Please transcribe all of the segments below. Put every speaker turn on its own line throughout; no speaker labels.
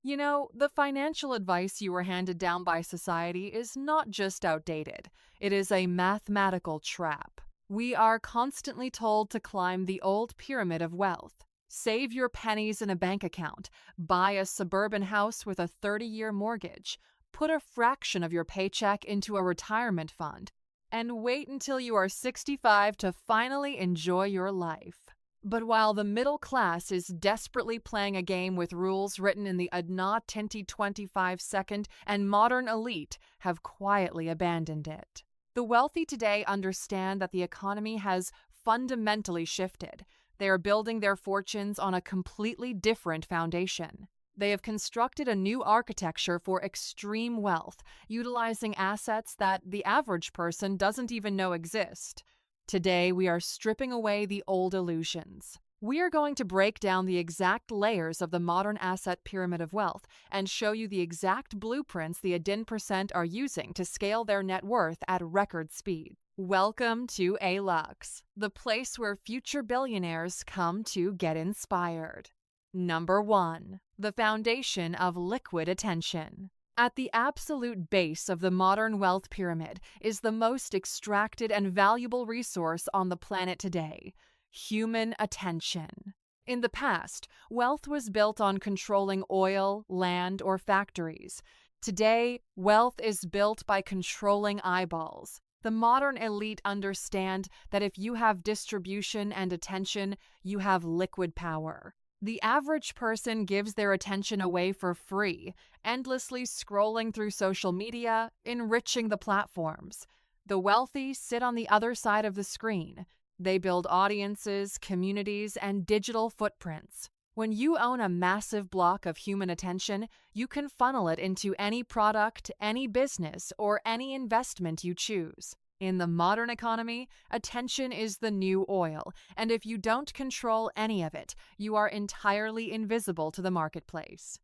You know, the financial advice you were handed down by society is not just outdated, it is a mathematical trap. We are constantly told to climb the old pyramid of wealth. Save your pennies in a bank account, buy a suburban house with a 30-year mortgage, put a fraction of your paycheck into a retirement fund, and wait until you are 65 to finally enjoy your life. But while the middle class is desperately playing a game with rules written in the Adna Tinti 25-second, and modern elite have quietly abandoned it. The wealthy today understand that the economy has fundamentally shifted. They are building their fortunes on a completely different foundation. They have constructed a new architecture for extreme wealth, utilizing assets that the average person doesn't even know exist. Today, we are stripping away the old illusions. We are going to break down the exact layers of the modern asset pyramid of wealth and show you the exact blueprints the Adin% are using to scale their net worth at record speed. Welcome to A-Lux, the place where future billionaires come to get inspired. Number 1. The foundation of liquid attention. At the absolute base of the modern wealth pyramid is the most extracted and valuable resource on the planet today: human attention. In the past, wealth was built on controlling oil, land, or factories. Today, wealth is built by controlling eyeballs. The modern elite understand that if you have distribution and attention, you have liquid power. The average person gives their attention away for free, endlessly scrolling through social media, enriching the platforms. The wealthy sit on the other side of the screen. They build audiences, communities, and digital footprints. When you own a massive block of human attention, you can funnel it into any product, any business, or any investment you choose. In the modern economy, attention is the new oil, and if you don't control any of it, you are entirely invisible to the marketplace.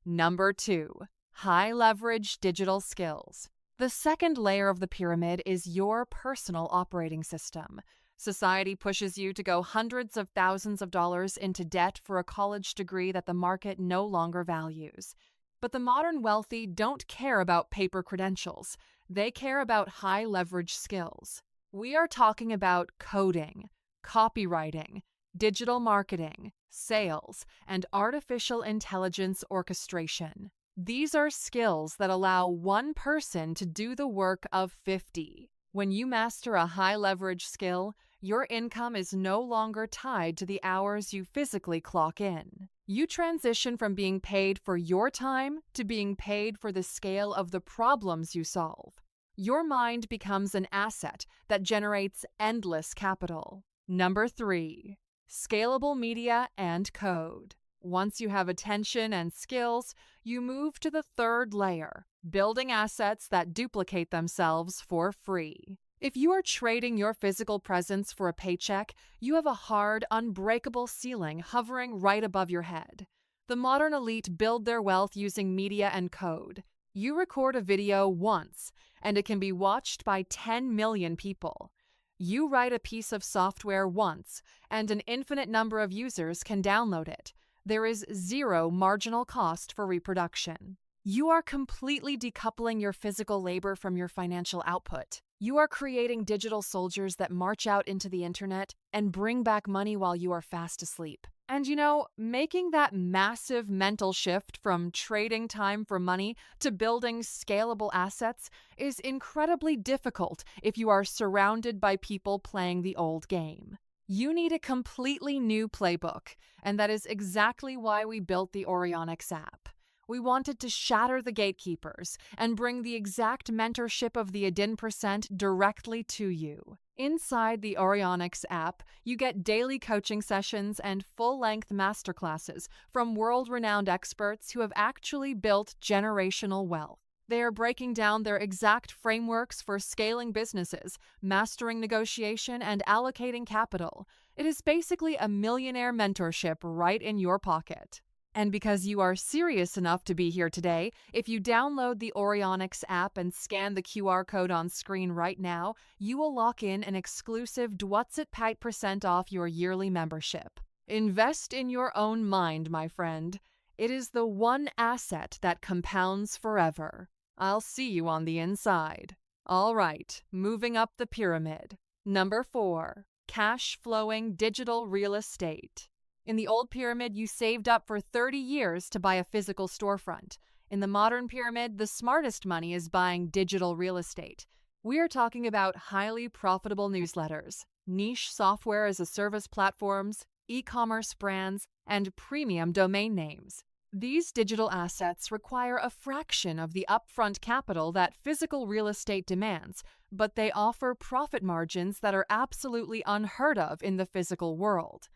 Number 2. High-leverage digital skills. The second layer of the pyramid is your personal operating system. Society pushes you to go hundreds of thousands of dollars into debt for a college degree that the market no longer values. But the modern wealthy don't care about paper credentials. They care about high-leverage skills. We are talking about coding, copywriting, digital marketing, sales, and artificial intelligence orchestration. These are skills that allow one person to do the work of 50. When you master a high-leverage skill, your income is no longer tied to the hours you physically clock in. You transition from being paid for your time to being paid for the scale of the problems you solve. Your mind becomes an asset that generates endless capital. Number 3. Scalable media and code. Once you have attention and skills, you move to the third layer, building assets that duplicate themselves for free. If you are trading your physical presence for a paycheck, you have a hard, unbreakable ceiling hovering right above your head. The modern elite build their wealth using media and code. You record a video once, and it can be watched by 10 million people. You write a piece of software once, and an infinite number of users can download it. There is zero marginal cost for reproduction. You are completely decoupling your physical labor from your financial output. You are creating digital soldiers that march out into the internet and bring back money while you are fast asleep. And you know, making that massive mental shift from trading time for money to building scalable assets is incredibly difficult if you are surrounded by people playing the old game. You need a completely new playbook, and that is exactly why we built the Orionics app. We wanted to shatter the gatekeepers and bring the exact mentorship of the Adin% directly to you. Inside the Orionics app, you get daily coaching sessions and full-length masterclasses from world-renowned experts who have actually built generational wealth. They are breaking down their exact frameworks for scaling businesses, mastering negotiation, and allocating capital. It is basically a millionaire mentorship right in your pocket. And because you are serious enough to be here today, if you download the Orionics app and scan the QR code on screen right now, you will lock in an exclusive 20% off your yearly membership. Invest in your own mind, my friend. It is the one asset that compounds forever. I'll see you on the inside. All right, moving up the pyramid. Number 4, cash flowing digital real estate. In the old pyramid, you saved up for 30 years to buy a physical storefront. In the modern pyramid, the smartest money is buying digital real estate. We are talking about highly profitable newsletters, niche software as a service platforms, e-commerce brands, and premium domain names. These digital assets require a fraction of the upfront capital that physical real estate demands, but they offer profit margins that are absolutely unheard of in the physical world.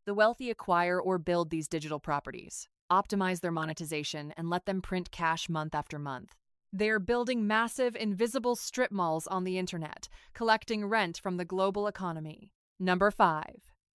The wealthy acquire or build these digital properties, optimize their monetization, and let them print cash month after month. They are building massive invisible strip malls on the internet, collecting rent from the global economy. Number 5,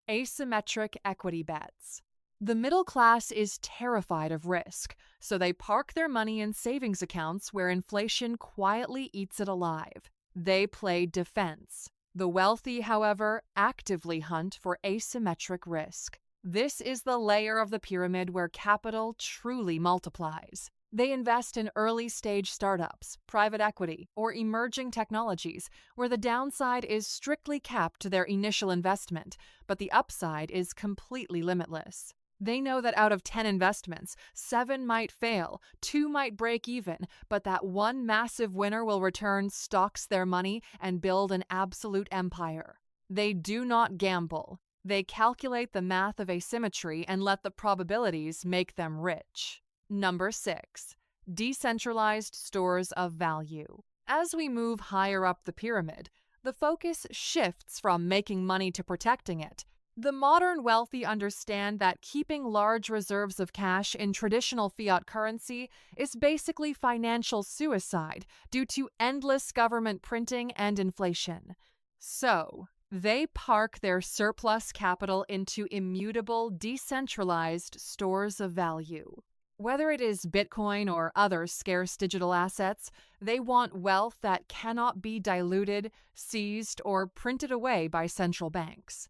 asymmetric equity bets. The middle class is terrified of risk, so they park their money in savings accounts where inflation quietly eats it alive. They play defense. The wealthy, however, actively hunt for asymmetric risk. This is the layer of the pyramid where capital truly multiplies. They invest in early-stage startups, private equity, or emerging technologies where the downside is strictly capped to their initial investment, but the upside is completely limitless. They know that out of 10 investments, 7 might fail, 2 might break even, but that one massive winner will return, stocks their money, and build an absolute empire. They do not gamble. They calculate the math of asymmetry and let the probabilities make them rich. Number 6, decentralized stores of value. As we move higher up the pyramid, the focus shifts from making money to protecting it. The modern wealthy understand that keeping large reserves of cash in traditional fiat currency is basically financial suicide due to endless government printing and inflation. So, they park their surplus capital into immutable, decentralized stores of value. Whether it is Bitcoin or other scarce digital assets, they want wealth that cannot be diluted, seized, or printed away by central banks.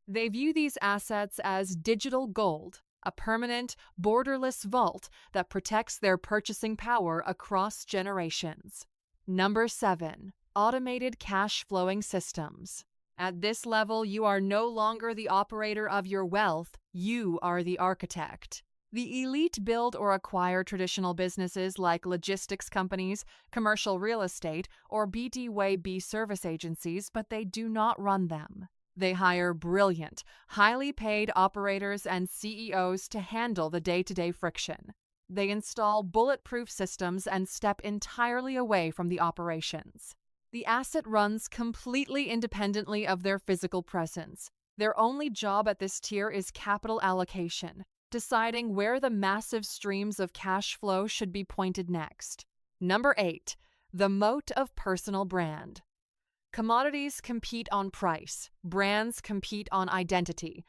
They view these assets as digital gold, a permanent, borderless vault that protects their purchasing power across generations. Number 7, automated cash flowing systems. At this level, you are no longer the operator of your wealth, you are the architect. The elite build or acquire traditional businesses like logistics companies, commercial real estate, or BDWB service agencies, but they do not run them. They hire brilliant, highly paid operators and CEOs to handle the day-to-day friction. They install bulletproof systems and step entirely away from the operations. The asset runs completely independently of their physical presence. Their only job at this tier is capital allocation, deciding where the massive streams of cash flow should be pointed next. Number 8, the moat of personal brand. Commodities compete on price, brands compete on identity.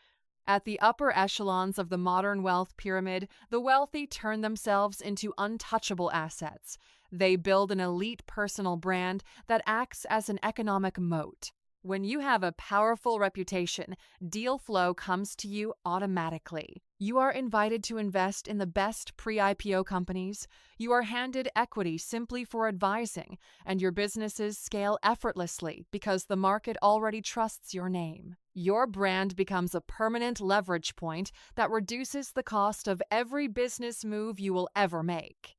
At the upper echelons of the modern wealth pyramid, the wealthy turn themselves into untouchable assets. They build an elite personal brand that acts as an economic moat. When you have a powerful reputation, deal flow comes to you automatically. You are invited to invest in the best pre-IPO companies. You are handed equity simply for advising, and your businesses scale effortlessly because the market already trusts your name. Your brand becomes a permanent leverage point that reduces the cost of every business move you will ever make.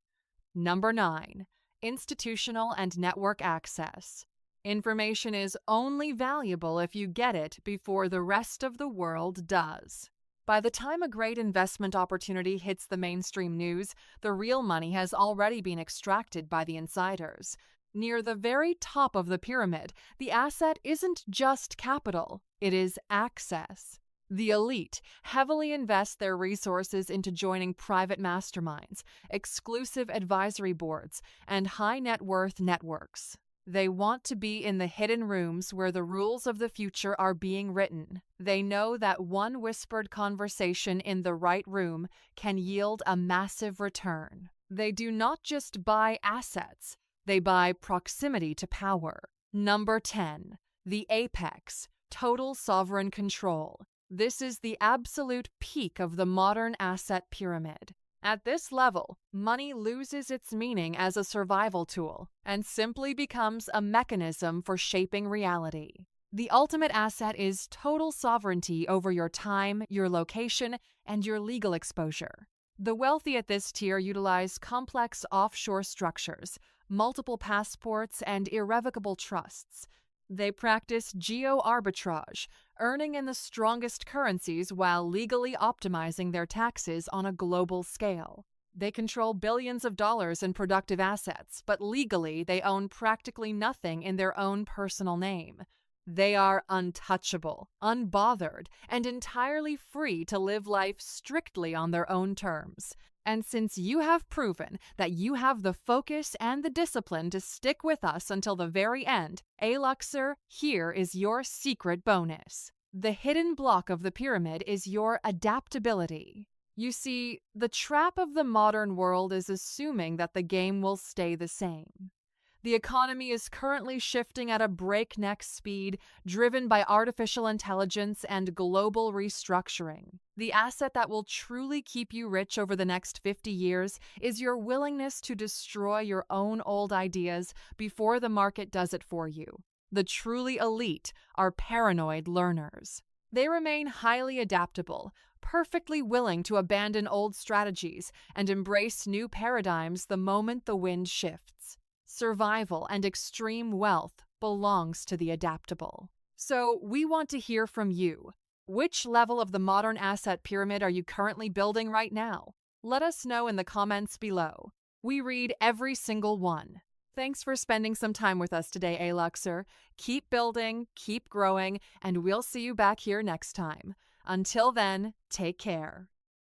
Number 9, institutional and network access. Information is only valuable if you get it before the rest of the world does. By the time a great investment opportunity hits the mainstream news, the real money has already been extracted by the insiders. Near the very top of the pyramid, the asset isn't just capital, it is access. The elite heavily invest their resources into joining private masterminds, exclusive advisory boards, and high net worth networks. They want to be in the hidden rooms where the rules of the future are being written. They know that one whispered conversation in the right room can yield a massive return. They do not just buy assets, they buy proximity to power. Number 10, the apex, total sovereign control. This is the absolute peak of the modern asset pyramid. At this level, money loses its meaning as a survival tool and simply becomes a mechanism for shaping reality. The ultimate asset is total sovereignty over your time, your location, and your legal exposure. The wealthy at this tier utilize complex offshore structures, multiple passports, and irrevocable trusts. They practice geo-arbitrage, earning in the strongest currencies while legally optimizing their taxes on a global scale. They control billions of dollars in productive assets, but legally they own practically nothing in their own personal name. They are untouchable, unbothered, and entirely free to live life strictly on their own terms. And since you have proven that you have the focus and the discipline to stick with us until the very end, Aluxer, here is your secret bonus. The hidden block of the pyramid is your adaptability. You see, the trap of the modern world is assuming that the game will stay the same. The economy is currently shifting at a breakneck speed, driven by artificial intelligence and global restructuring. The asset that will truly keep you rich over the next 50 years is your willingness to destroy your own old ideas before the market does it for you. The truly elite are paranoid learners. They remain highly adaptable, perfectly willing to abandon old strategies and embrace new paradigms the moment the wind shifts. Survival and extreme wealth belongs to the adaptable. So we want to hear from you. Which level of the modern asset pyramid are you currently building right now? Let us know in the comments below. We read every single one. Thanks for spending some time with us today, Aluxer. Keep building, keep growing, and we'll see you back here next time. Until then, take care.